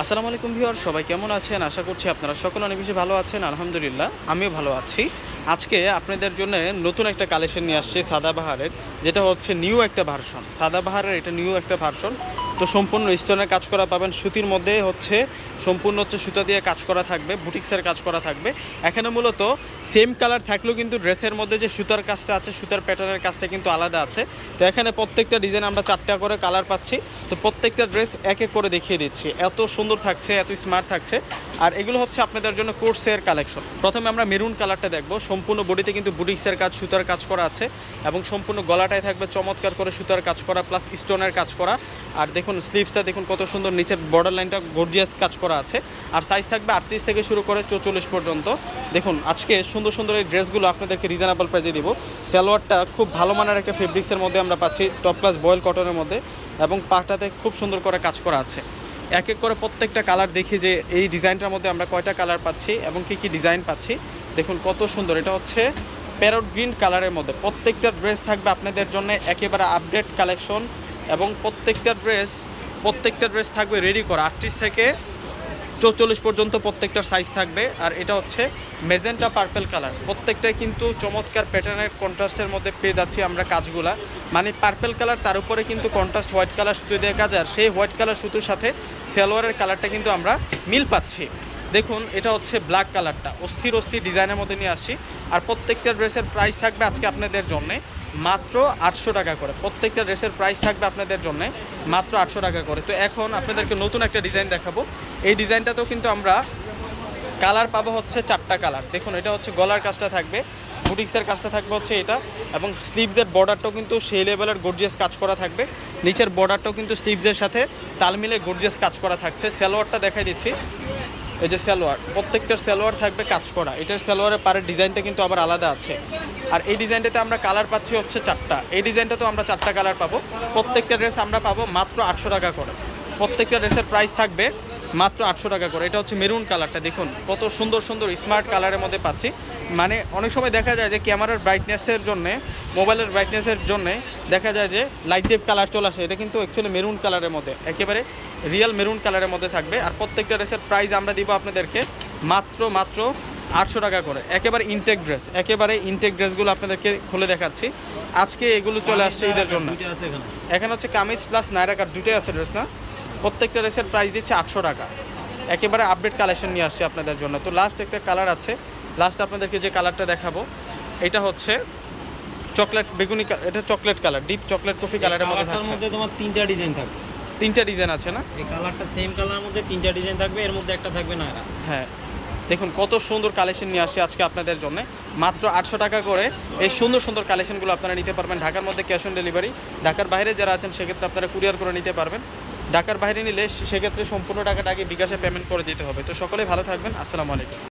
আসসালামু আলাইকুম ভিউয়ার, সবাই কেমন আছেন? আশা করছি আপনারা সকলে অনেক বেশি ভালো আছেন। আলহামদুলিল্লাহ আমিও ভালো আছি। আজকে আপনাদের জন্য নতুন একটা কালেকশন নিয়ে আসছি সাদাবাহারের, যেটা হচ্ছে নিউ একটা ভার্সন। সাদাবাহারের এটা নিউ একটা ভার্সন। তো সম্পূর্ণ স্টোনের কাজ করা পাবেন, সুতির মধ্যে হচ্ছে সম্পূর্ণ হচ্ছে সুতা দিয়ে কাজ করা থাকবে, বুটিক্সের কাজ করা থাকবে। এখানে মূলত সেম কালার থাকলেও কিন্তু ড্রেসের মধ্যে যে সুতার কাজটা আছে, সুতার প্যাটার্নের কাজটা কিন্তু আলাদা আছে। তো এখানে প্রত্যেকটা ডিজাইন আমরা 4টা করে কালার পাচ্ছি। তো প্রত্যেকটা ড্রেস এক এক করে দেখিয়ে দিচ্ছি। এত সুন্দর থাকছে, এত স্মার্ট থাকছে। আর এগুলো হচ্ছে আপনাদের জন্য কোর্সের কালেকশন। প্রথমে আমরা মেরুন কালারটা দেখব। সম্পূর্ণ বডিতে কিন্তু বুটিক্সের কাজ, সুতার কাজ করা আছে এবং সম্পূর্ণ গলাটায় থাকবে চমৎকার করে সুতার কাজ করা প্লাস স্টোনের কাজ করা। আর দেখুন স্লিভসটা দেখুন কত সুন্দর, নিচের বর্ডার লাইনটা গর্জিয়াস কাজ করা আছে। আর সাইজ থাকবে 38 থেকে শুরু করে 44 পর্যন্ত। দেখুন আজকে সুন্দর সুন্দর এই ড্রেসগুলো আপনাদেরকে রিজনেবল প্রাইসে দিব। সালোয়ারটা খুব ভালো মানের একটা ফেব্রিক্সের মধ্যে আমরা পাচ্ছি, টপ ক্লাস বয়েল কটনের মধ্যে, এবং পাটাতে খুব সুন্দর করে কাজ করা আছে। এক এক করে প্রত্যেকটা কালার দেখি যে এই ডিজাইনটার মধ্যে আমরা কয়টা কালার পাচ্ছি এবং কি কি ডিজাইন পাচ্ছি। দেখুন কত সুন্দর, এটা হচ্ছে প্যারট গ্রিন কালারের মধ্যে। প্রত্যেকটা ড্রেস থাকবে আপনাদের জন্য একেবারে আপডেট কালেকশন এবং প্রত্যেকটা ড্রেস থাকবে রেডি করা 38 থেকে 44 পর্যন্ত প্রত্যেকটার সাইজ থাকবে। আর এটা হচ্ছে মেজেন্টা পার্পেল কালার, প্রত্যেকটাই কিন্তু চমৎকার প্যাটার্নের কন্ট্রাস্টের মধ্যে পেয়ে যাচ্ছি আমরা কাজগুলা। মানে পার্পেল কালার, তার উপরে কিন্তু কন্ট্রাস্ট হোয়াইট কালার সুতো দিয়ে কাজ, আর সেই হোয়াইট কালার সুতোর সাথে সালোয়ারের কালারটা কিন্তু আমরা মিল পাচ্ছি। দেখুন এটা হচ্ছে ব্ল্যাক কালারটা, অস্থির ডিজাইনের মধ্যে নিয়ে আসছি। আর প্রত্যেকটা ড্রেসের প্রাইস থাকবে আজকে আপনাদের জন্যে মাত্র 800 টাকা করে। প্রত্যেকটা ড্রেসের প্রাইস থাকবে আপনাদের জন্য মাত্র 800 টাকা করে। তো এখন আপনাদেরকে নতুন একটা ডিজাইন দেখাবো। এই ডিজাইনটাতেও কিন্তু আমরা কালার পাবো হচ্ছে 4টা কালার। দেখুন এটা হচ্ছে গলার কাজটা থাকবে, বুটিক্সের কাজটা থাকবে হচ্ছে এটা, এবং স্লিভসের বর্ডারটাও কিন্তু সেই লেভেলের গর্জিয়াস কাজ করা থাকবে। নিচের বর্ডারটাও কিন্তু স্লিভসের সাথে তাল মিলে গর্জিয়াস কাজ করা থাকছে। সালোয়ারটা দেখাই দিচ্ছি, এই যে সালোয়ার, প্রত্যেকটার সালোয়ার থাকবে কাজ করা। এটার সালোয়ারের পাড়ের ডিজাইনটা কিন্তু আবার আলাদা আছে। আর এই ডিজাইনটাতে আমরা কালার পাচ্ছি হচ্ছে 4টা। এই ডিজাইনটাতেও আমরা 4টা কালার পাবো। প্রত্যেকটা ড্রেস আমরা পাবো মাত্র 800 টাকা করে। প্রত্যেকটা ড্রেসের প্রাইস থাকবে মাত্র 800 টাকা করে। এটা হচ্ছে মেরুন কালারটা, দেখুন কত সুন্দর স্মার্ট কালারের মধ্যে পাচ্ছি। মানে অনেক সময় দেখা যায় যে ক্যামেরার ব্রাইটনেসের জন্যে, মোবাইলের ব্রাইটনেসের জন্যে দেখা যায় যে লাইট ডিপ কালার চলে আসে। এটা কিন্তু অ্যাকচুয়ালি মেরুন কালারের মধ্যে, একেবারে রিয়েল মেরুন কালারের মধ্যে থাকবে। আর প্রত্যেকটা ড্রেসের প্রাইস আমরা দিব আপনাদেরকে মাত্র 800 টাকা করে। একেবারে ইনটেক ড্রেসগুলো আপনাদেরকে খুলে দেখাচ্ছি। আজকে এগুলো চলে আসছে ঈদের জন্য। এখানে হচ্ছে কামিজ প্লাস নায়রা কাট দুটোই আছে ড্রেস না। প্রত্যেকটা ড্রেসের প্রাইস দিচ্ছে 800 টাকা। একেবারে আপডেট কালেকশন নিয়ে আসছে আপনাদের জন্য। তো লাস্ট একটা কালার আছে, লাস্ট আপনাদেরকে যে কালারটা দেখাবো এটা হচ্ছে চকলেট বেগুনি, এটা chocolate colour, deep chocolate coffee কালারের মধ্যে থাকছে। মধ্যে তোমার 3টা ডিজাইন থাকবে। 3টা ডিজাইন আছে না? এই কালারটা সেম কালারের মধ্যে 3টা ডিজাইন থাকবে, এর মধ্যে একটা থাকবে নায়রা। হ্যাঁ দেখুন কত সুন্দর কালেকশন নিয়ে আসছে আজকে আপনাদের জন্য মাত্র 800 টাকা করে। এই সুন্দর কালেকশনগুলো আপনারা নিতে পারবেন। ঢাকার মধ্যে ক্যাশ অন ডেলিভারি, ঢাকার বাইরে যারা আছেন সেক্ষেত্রে আপনারা কুরিয়ার করে নিতে পারবেন। ঢাকার বাইরে নিলে সেক্ষেত্রে সম্পূর্ণ টাকাটা আগে বিকাশে পেমেন্ট করে দিতে হবে। তো সকলেই ভালো থাকবেন। আসসালামু আলাইকুম।